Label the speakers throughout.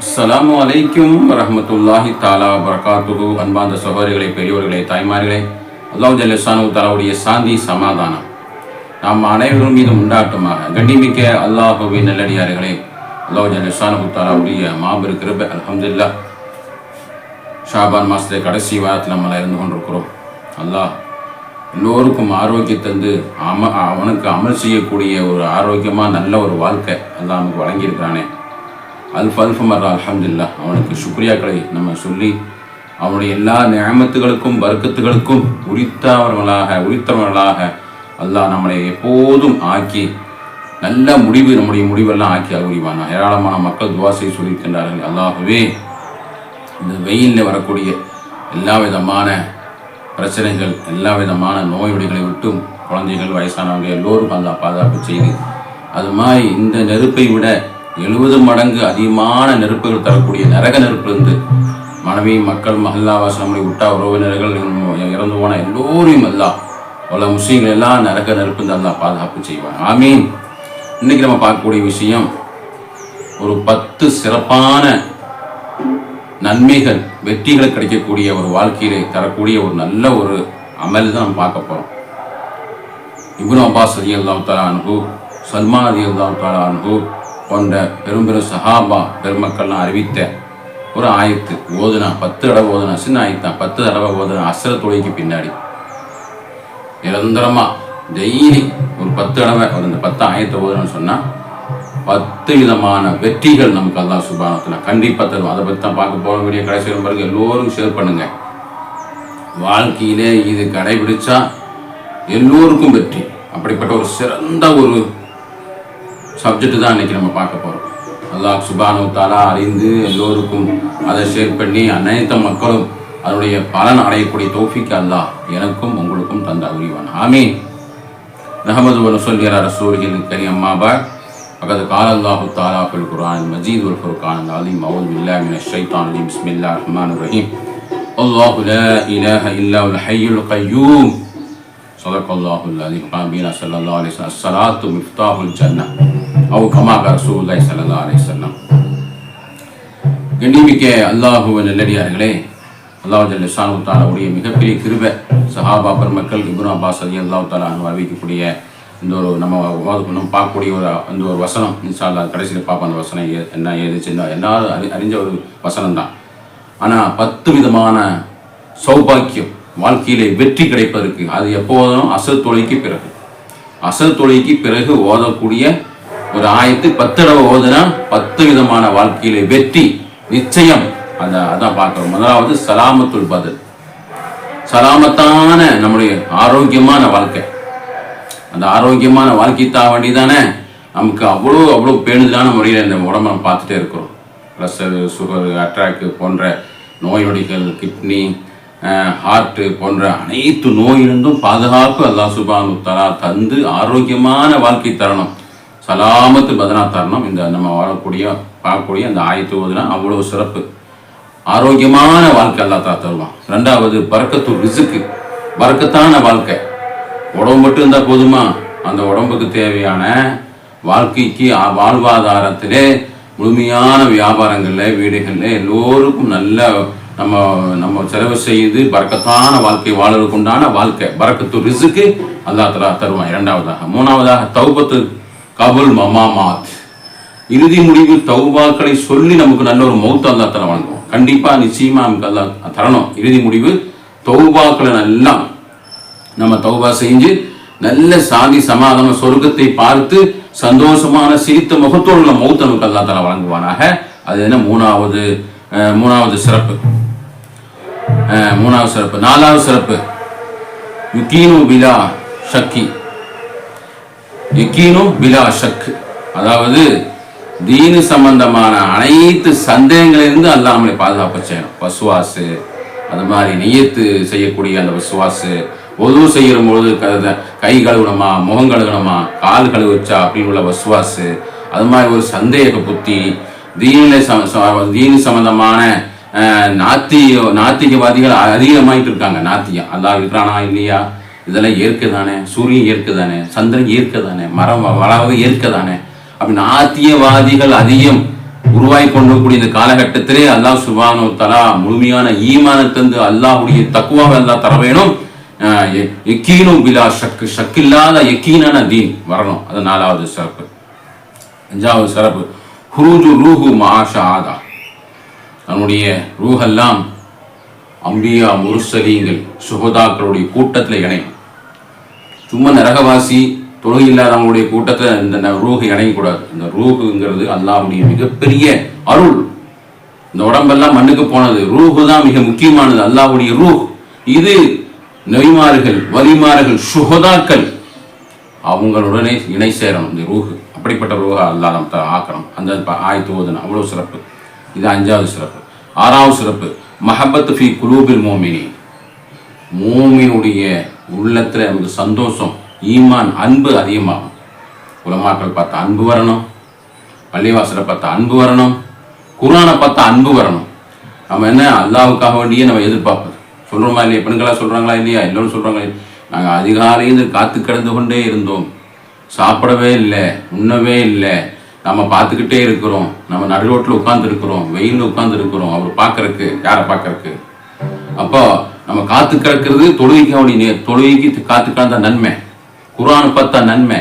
Speaker 1: அஸ்ஸலாமு அலைக்கும் வரஹ்மத்துல்லாஹி தஆலா வபரகாத்துஹு. அன்பார்ந்த சகோதரிகளே, பெரியோர்களே, தாய்மார்களே, அல்லாஹ் ஜல்ல ஷானஹு தஆலாவுடைய சாந்தி சமாதானம் நாம் அனைவரும் மீது உண்டாட்டுமாக. கண்ணிமிக்க அல்லாஹுவின் நல்லடியார்களே, அல்லாஹ் ஜல்ல ஷானஹு தஆலாவுடைய மாபெரும் கிருபை, அல்ஹம்துலில்லாஹ். ஷாபான் மாதத்தை கடைசி வாரத்தில் நம்மளை இருந்து கொண்டிருக்கிறோம். அல்லாஹ் எல்லோருக்கும் ஆரோக்கியம் தந்து அவனுக்கு அமல் செய்யக்கூடிய ஒரு ஆரோக்கியமாக நல்ல ஒரு வாழ்க்கை அல்லாஹ் நமக்கு வழங்கியிருக்கிறானே. அல்ஃப் மர்ரா அல்ஹம்துலில்லாஹ். அவனுக்கு சுக்ரியாக்களை நம்ம சொல்லி அவனுடைய எல்லா நியமத்துகளுக்கும் பரக்கத்துகளுக்கும் உரித்தவர்களாக அல்லாஹ் நம்மளை எப்போதும் ஆக்கி நல்ல நம்முடைய முடிவெல்லாம் ஆக்கி அறிவானா. ஏராளமான மக்கள் துவா செய்ய சொல்லியிருக்கின்றார்கள். அல்லாஹ்வே, இந்த வெயிலில் வரக்கூடிய எல்லா விதமான பிரச்சனைகள், எல்லா விதமான நோயுடைகளை விட்டும் குழந்தைகள், வயசானவங்க எல்லோரும் அல்லாஹ் பாதுகாப்பு செய்து, அது மாதிரி இந்த நெருப்பை விட 70 மடங்கு அதிகமான நெருப்புகள் தரக்கூடிய நரக நெருப்பிலிருந்து மனைவி, மக்கள், மஹல்லாவாசி, நம்முடைய விட்டா உறவினர்கள், இறந்து போன எல்லோரையும் எல்லாம் உள்ள முஸ்லீம்கள் எல்லாம் நரக நெருப்பு அல்லாஹ் பாதுகாப்பு செய்வாங்க. ஆமீன். இன்னைக்கு நம்ம பார்க்கக்கூடிய விஷயம், ஒரு 10 சிறப்பான நன்மைகள், வெற்றிகளை கிடைக்கக்கூடிய ஒரு வாழ்க்கையிலே தரக்கூடிய ஒரு நல்ல ஒரு அமல் தான் நம்ம பார்க்க போகிறோம். இப்னு அப்பாஸ் ரலியல்லாஹு தஆலா அன்ஹு, சல்மான் ரலியல்லாஹு தஆலா அன்ஹு போன்ற பெரும் சஹாபா பெருமக்கள்லாம் அறிவித்த ஒரு ஆயத்து ஓதுனா, 10 தடவை ஓதுனா, சின்ன ஆயத்தான், 10 தடவை ஓதுனா அஸ்ர தொழுகைக்கு பின்னாடி நிரந்தரமாக டெய்லி ஒரு 10 தடவை அந்த 10 ஆயத்தை ஓதுனான்னு சொன்னால் 10 விதமான வெற்றிகள் நமக்கு அல்லாஹ் சுப்ஹானஹு வ தஆலா கண்டிப்பாக தரும். அதை பற்றி தான் பார்க்க போகிற வீடியோ கடைசி பிறகு எல்லோரும் ஷேர் பண்ணுங்கள். வாழ்க்கையிலே இது கடைபிடிச்சா எல்லோருக்கும் வெற்றி. அப்படிப்பட்ட ஒரு சிறந்த ஒரு சப்ஜெக்ட் தான் இன்றைக்கி நம்ம பார்க்க போகிறோம். அல்லாஹ் சுப்ஹானஹு வ தஆலா அறிந்து எல்லோருக்கும் அதை ஷேர் பண்ணி அனைத்து மக்களும் அதனுடைய பலன் அடையக்கூடிய தௌஃபீக் அல்லாஹ் எனக்கும் உங்களுக்கும் தந்த உரிவான். ஆமீன். நஹ்மது வ நுஸல்லி அலா ரசூலில் கரீம். அம்மா பஅத். ஃபகத் கால அல்லாஹு தஆலா ஃபில் குர்ஆனில் மஜீத் வல் ஃபுர்கானில் அலீம். அஊது பில்லாஹி மினஷ் ஷைத்தானிர் ரஜீம். பிஸ்மில்லாஹிர் ரஹ்மானிர் ரஹீம். அல்லாஹு லா இலாஹ இல்லா ஹுவல் ஹய்யுல் கய்யூம். ஸதகல்லாஹுல் அலீம். நபினா ஸல்லல்லாஹு அலைஹி வஸல்லம். ஸலாத்து மிஃப்தாஹுல் ஜன்னah. அவ் கமா ரசூலுல்லாஹி ஸல்லல்லாஹு அலைஹி வஸல்லம். கண்ணியமிக்க அல்லாஹ்வின் நல்லடியார்களே, அல்லாஹ் ஜல்ல ஷானஹு தஆலாவுடைய மிகப்பெரிய கிருபை, சஹாபா பெருமக்கள் இப்னு அப்பாஸ் ரலியல்லாஹு தஆலா அன்ஹு அறிவிக்கக்கூடிய இந்த ஒரு நம்ம பார்க்கக்கூடிய அந்த ஒரு வசனம், இன்ஷா அல்லாஹ் கடைசியில் பார்ப்போம். அந்த வசனம் என்ன ஏதுச்சுன்னா எல்லாரும் அறிஞ்ச ஒரு வசனம் தான். ஆனால் 10 விதமான சௌபாக்கியம் வாழ்க்கையிலே வெற்றி கிடைப்பதற்கு அது எப்போதும் அசர் தொழுகைக்கு பிறகு, அசர் தொழுகைக்கு பிறகு ஓதக்கூடிய ஒரு ஆயத்து 10 தடவை ஓதுனா 10 விதமான வாழ்க்கையிலே வெற்றி நிச்சயம். அதான் பார்க்குறோம். முதலாவது சலாமத்துல் பதன், சலாமத்தான நம்முடைய ஆரோக்கியமான வாழ்க்கை. அந்த ஆரோக்கியமான வாழ்க்கைத்தான் வேண்டி தானே நமக்கு அவ்வளோ பேணுதலான முறையில் இந்த உடம்பை நம்ம பார்த்துட்டே இருக்கிறோம். ப்ரெஷரு, சுகரு, அட்ராக்கு போன்ற நோய் நொடிகள், கிட்னி, ஹார்ட்டு போன்ற அனைத்து நோயிலிருந்தும் பாதுகாப்பு அல்லாஹ் சுப்ஹானஹு வ தஆலா தந்து ஆரோக்கியமான வாழ்க்கை தரணும், சலாமத்து பதனா தரணும். இந்த நம்ம பார்க்கக்கூடிய அந்த ஆயத்து ஓதுனா அவ்வளோ சிறப்பு. ஆரோக்கியமான வாழ்க்கை அல்லாஹ் தஆலா தருவான். 2வது பரக்கத்து ரிஸ்க், பரக்கத்தான வாழ்க்கை. உடம்பு மட்டும் இருந்தால் போதுமா? அந்த உடம்புக்கு தேவையான வாழ்க்கைக்கு வாழ்வாதாரத்திலே முழுமையான வியாபாரங்களில், வீடுகளில் எல்லோருக்கும் நல்ல நம்ம செலவு செய்து பரக்கத்தான வாழ்க்கை வாழ்வதற்கு உண்டான வாழ்க்கை பரக்கத்து ரிஸ்க்கு அல்லாஹ் தஆலா தருவான். 2வதாக. 3வதாக தௌபத்து கபுல் மமாமாத், இறுதி முடிவு தௌபாக்களை சொல்லி நமக்கு நல்ல ஒரு மௌத் அல்லாஹ் தஆலா வழங்குவோம். கண்டிப்பாக நிச்சயமாக நமக்கு அல்லாஹ் தரணும். இறுதி முடிவு தௌபாக்களை நல்லா நம்ம தௌபா செஞ்சு நல்ல சாந்தி சமாதான சொர்க்கத்தை பார்த்து சந்தோஷமான சிரித்த முகத்தோடு மௌத் நமக்கு அல்லாஹ் தஆலா வழங்குவானாக. அது என்ன? மூணாவது சிறப்பு. 4வது சிறப்பு யுகீனு பிலா ஷக்கி, யகீனு பிலா ஷக். அதாவது தீனு சம்பந்தமான அனைத்து சந்தேகங்களிலிருந்து அல்லாஹ் நம்மளை பாதுகாப்பு செய்யணும். வஸ்வாசு, அது மாதிரி நியத்து செய்யக்கூடிய அந்த வஸ்வாசு, ஒது செய்கிற பொழுது கை கழுவணுமா, முகம் கழுவணுமா, கால் கழுவச்சா அப்படின்னு உள்ள வஸ்வாசு, அது மாதிரி ஒரு சந்தேக புத்தி, தீனு சம்பந்தமான நாத்திகவாதிகள் அதிகமாயிட்டு இருக்காங்க. நாத்திகம் அல்லாஹ் இருக்கிறானா இல்லையா, இதெல்லாம் இயற்கை தானே, சூரியன் இயற்கை தானே, சந்திரன் இயற்கை தானே, மரம் வளர்வது இயற்கை தானே, அப்படி நாத்தியவாதிகள் அதிகம் உருவாகி கொண்டிருக்கக்கூடிய இந்த காலகட்டத்திலே அல்லாஹ் சுப்ஹானஹு வ தஆலா முழுமையான ஈமானை தந்து அல்லாஹ்வுடைய தக்வாவை அல்லாஹ் தர வேணும். யக்கீனும் பிலா ஷக்கு, ஷக்கில்லாத யக்கீனான தீன் வரணும். அது 4வது சிறப்பு. 5வது சிறப்பு ஹுரூஜு ரூஹு மஆஷாதா, நம்முடைய ரூஹெல்லாம் அம்பியா முர்சலீங்கள் சுஹதாக்களுடைய கூட்டத்தில் இணையும். சும்மா நரகவாசி தொழுகை இல்லாதவங்களுடைய கூட்டத்தில் இந்த ரூஹு இணையக்கூடாது. இந்த ரூஹுங்கிறது அல்லாஹ்வுடைய மிகப்பெரிய அருள். இந்த உடம்பெல்லாம் மண்ணுக்கு போனது, ரூஹு தான் மிக முக்கியமானது. அல்லாஹ்வுடைய ரூஹ் இது நபிமார்கள், வலிமார்கள், சுஹதாக்கள் அவங்களுடனே இணை சேரணும் இந்த ரூஹு. அப்படிப்பட்ட ரூஹா அல்லாஹ் நம்ம ஆக்கணும். அந்த ஆயத்து ஓதுன அவ்வளோ சிறப்பு. இது 5வது சிறப்பு. 6வது சிறப்பு மஹப்பத்து ஃபி குலூபில் மோமினீன், மோமினுடைய உள்ளத்தில் நமக்கு சந்தோஷம், ஈமான், அன்பு அதிகமாகும். உலமாக்கள் பார்த்தா அன்பு வரணும், பள்ளிவாசலை பார்த்தா அன்பு வரணும், குர்ஆனை பார்த்தா அன்பு வரணும். நம்ம என்ன அல்லாஹ்வுக்காக வேண்டியே நம்ம எதிர்பார்ப்பது சொல்கிறோமா இல்லையா? பெண்களாக சொல்கிறாங்களா இல்லையா? எல்லோரும் சொல்கிறாங்க, நாங்கள் அதிகாலையில் காத்து கிடந்து கொண்டே இருந்தோம், சாப்பிடவே இல்லை, உண்ணவே இல்லை, நம்ம பார்த்துக்கிட்டே இருக்கிறோம், நம்ம நடு ரோட்டில் உட்கார்ந்து இருக்கிறோம், வெயிலில் உட்கார்ந்து இருக்கிறோம், அவர் பார்க்கறக்கு, யாரை பார்க்கறக்கு? அப்போ நம்ம காத்து கிடக்கிறது தொழுகைக்கு காத்து கிடந்த நன்மை, குர்ஆனை பார்த்தா நன்மை,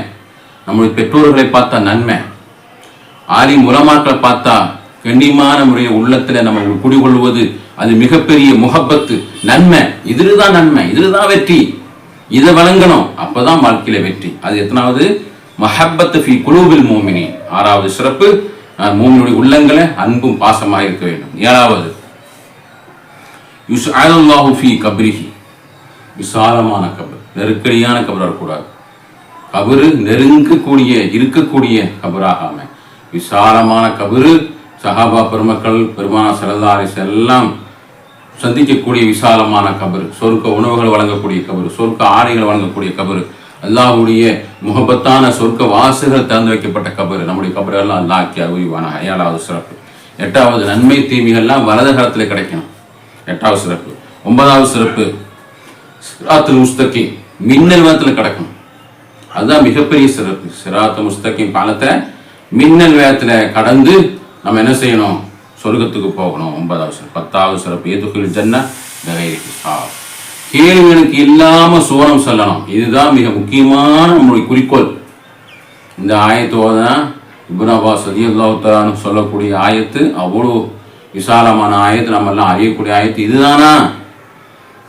Speaker 1: நம்முடைய பெற்றோர்களை பார்த்தா நன்மை, ஆலிம் உலமாக்களை பார்த்தா கண்ணியமான முறையில் உள்ளத்தில் நம்ம குடிகொள்வது, அது மிகப்பெரிய முஹப்பத்து, நன்மை. இதுதான் நன்மை, இதுதான் வெற்றி. இதை வழங்கணும், அப்பதான் வாழ்க்கையில வெற்றி. அது எத்தனாவது? மஹப்பத்து ஃபி குலூபில் மோமினீன். 6வது சிறப்பு மோமினுடைய உள்ளங்களை அன்பும் பாசமாக இருக்க வேண்டும். 7வது யுஸ்அலுல்லாஹு ஃபி கப்ரிஹி, விசாலமான கபர், நெருக்கடியான கபர் வரக்கூடாது. கபரு நெருங்கக்கூடிய இருக்கக்கூடிய கபராகாம விசாலமான கபரு. சஹாபா பெருமக்கள், பெருமானார் ஸல்லல்லாஹு அலைஹி வஸல்லம் சந்திக்கக்கூடிய விசாலமான கபரு, சொர்க்க உணவுகள் வழங்கக்கூடிய கபரு, சொர்க்க ஆடைகள் வழங்கக்கூடிய கபரு, அல்லாஹ்வுடைய முகப்பத்தான சொர்க்க வாசல்கள் திறந்து வைக்கப்பட்ட கபரு. நம்முடைய கபரெல்லாம் அல்லாஹ்க்கு அறிவான 7வது சிறப்பு. 8வது நன்மை தீமைகள்லாம் வலது காலத்தில் கிடைக்கணும். 8வது சிறப்பு. 9வது சிறப்பு சிராத்துல் முஸ்தகீம், மின்னல் வேகத்தில் கிடக்கணும். அதுதான் மிகப்பெரிய சிறப்பு. சிராத்துல் முஸ்தகீம் பாலத்தை மின்னல் வேகத்தில் கடந்து நம்ம என்ன செய்யணும்? சொர்க்கத்துக்கு போகணும். 9வது சிறப்பு. 10வது சிறப்பு யதுகுல் ஜன்னah பிகைரி ஹிசாப், கேள்விகளுக்கு இல்லாம சோனம் செல்லணும். இதுதான் மிக முக்கியமான நம்முடைய குறிக்கோள். இந்த ஆயத்தோட இப்னு அப்பாஸ் ரலியல்லாஹு தஆலா சொல்லக்கூடிய ஆயத்து அவ்வளோ விசாலமான ஆயத்து, நம்ம எல்லாம் அறியக்கூடிய ஆயத்து. இதுதானா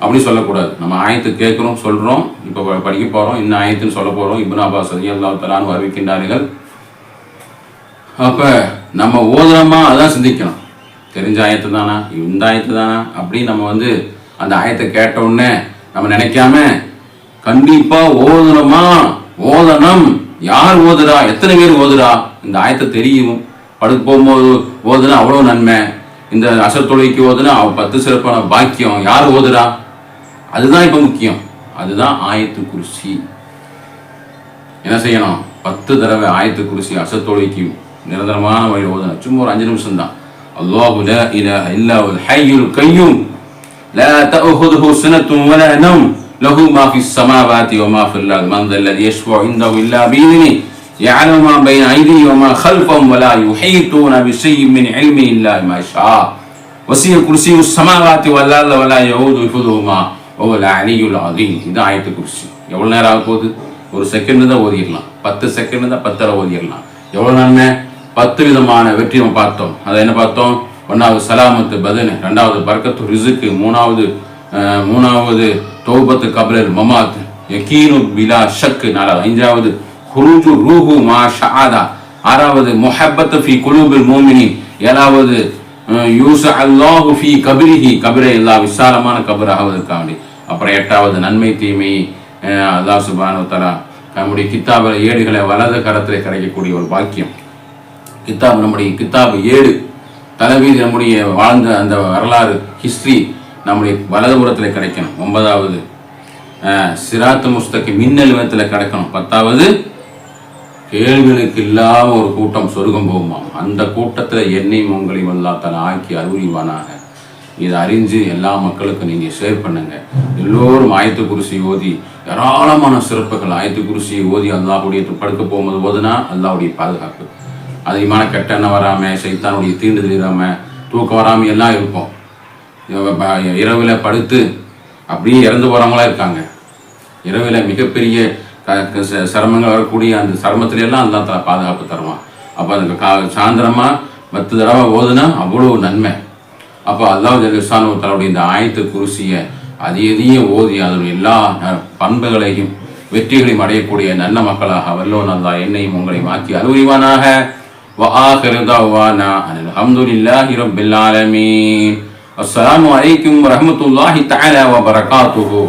Speaker 1: அப்படி சொல்லக்கூடாது. நம்ம ஆயத்து கேட்குறோம், சொல்றோம், இப்போ படிக்க போறோம், இந்த ஆயத்துன்னு சொல்ல போறோம். இப்னு அப்பாஸ் ரலியல்லாஹு தஆலா அறிவிக்கின்றார்கள். அப்ப நம்ம ஓதுறோமா அதான் சிந்திக்கணும். தெரிஞ்ச ஆயத்து தானா, இந்த ஆயத்து தானா அப்படி நம்ம அந்த ஆயத்தை கேட்ட உடனே நம்ம நினைக்காம கண்டிப்பா ஓதுனோமா, ஓதனம், யார் ஓதுறா, எத்தனை பேர் ஓதுறா, இந்த ஆயத்தை தெரியும், படுக்க போகும்போது ஓதுனா அவ்வளோ நன்மை, இந்த அசர் தொழுகைக்கு ஓதுனா 10 சிறப்பான பாக்கியம், யார் ஓதுறா, அதுதான் இப்ப முக்கியம். அதுதான் ஆயத்து குர்சி. என்ன செய்யணும்? 10 தடவை ஆயத்து குர்சி அசர் தொழுகைக்கு நிரந்தரமான வழியில் ஓதுனா, சும்மா ஒரு 5 நிமிஷம் தான். அல்லாஹு லா இலாஹ இல்லா ஹுவல் ஹய்யுல் கய்யூம் லா தஅஹுதுஹு ஸனத்துன் வலா நௌம் லஹு மா ஃபிஸ் ஸமாவாதி வ மா ஃபில் அர்த் மன் தல்லதி யஷ்ஃபஉ இன்தஹு இல்லா பிஇذنஹி يعلم ما بين أيديهم وما خلفهم ولا يحيطون بشيء من علمه إلا ما شاء وسع كرسيه السماوات والأرض ولا يؤوده حفظهما وهو العلي العظيم. இது ஆயத்து குர்சி. எவ்வளவு நேரம் ஆக போகுது? ஒரு செகண்ட் தான் ஓதிடலாம், 10 செகண்ட் தான் 10 தடவை ஓதிடலாம். எவ்வளவு நன்மை! 10 விதமான வெற்றி நம்ம பார்த்தோம். அதை என்ன பார்த்தோம்? 1வது சலாமத்து பதன், 2வது பர்கத்து ரிஸ்க், 3வது தௌபத்து கப்ரல் மமாத், யகீனு பிலா ஷக், 5வது குருஜு ரூஹு மா ஷஆதா, 6வது முஹப்பத்து ஃபி குலூபில் மோமினின், 7வது யூஸா அல்லாஹு ஃபி கபிரிஹி, கபிரை அல்லாஹ் விசாலமான கபர் ஆவதற்காண்டி. அப்புறம் 8வது நன்மை தீமை அல்லாஹ் சுப்ஹானஹு வ தஆலா நம்முடைய கித்தாப ஏடுகளை வலது கரத்தில் கிடைக்கக்கூடிய ஒரு பாக்கியம். கித்தாப், நம்முடைய கித்தாப் 7 தலைவீதி, நம்முடைய வாழ்ந்த அந்த வரலாறு ஹிஸ்டரி நம்முடைய வலதுபுறத்தில் கிடைக்கணும். 9வது சிராத்து முஸ்தகீம் மின்னல் வேகத்தில் கிடைக்கணும். 10வது கேள்விகளுக்கு இல்லாம ஒரு கூட்டம் சொர்க்கம் போகுமாம். அந்த கூட்டத்தில் என்னையும் உங்களையும் அல்லாஹ் தஆலா ஆக்கி அருள்வானாக. இதை அறிஞ்சு எல்லா மக்களுக்கும் நீங்க ஷேர் பண்ணுங்க. எல்லோரும் ஆயத்து குர்சி ஓதி, ஏராளமான சிறப்புகள் ஆயத்து குர்சியை ஓதி அல்லாஹ்வுடைய படுக்க போகும்போது ஓதுனா அல்லாஹ்வுடைய பாதுகாப்பு. அதிகமான கெட்ட எண்ணம் வராமல், சைத்தானுடைய தீண்டுதல் இல்லாமல், தூக்கம் வராமல் எல்லாம் இருக்கும். இரவில் படுத்து அப்படியே இறந்து போகிறவங்களாம் இருக்காங்க. இரவில் மிகப்பெரிய சிரமங்கள் வரக்கூடிய அந்த சிரமத்திலெல்லாம் அந்த பாதுகாப்பு தருவான். அப்போ அந்த சாயந்தரமாக 10 தடவை ஓதுனா அவ்வளோ நன்மை. அப்போ அல்லாஹ் ஜல்லுஷானு தஆலாவுடைய இந்த ஆயத்து குர்சியை அதிகம் ஓதி அதனுடைய எல்லா பண்புகளையும் வெற்றிகளையும் அடையக்கூடிய நல்ல மக்களாக வல்லோன் அல்லாஹ் என்னையும் உங்களை மாற்றி அருள்வானாக. வஆகிரு தஅவானா அல்ஹம்துலில்லாஹி ரப்பில் ஆலமீன். அஸ்ஸலாமு அலைக்கும் வரஹ்மத்துல்லாஹி தஆலா வபரகாத்துஹு.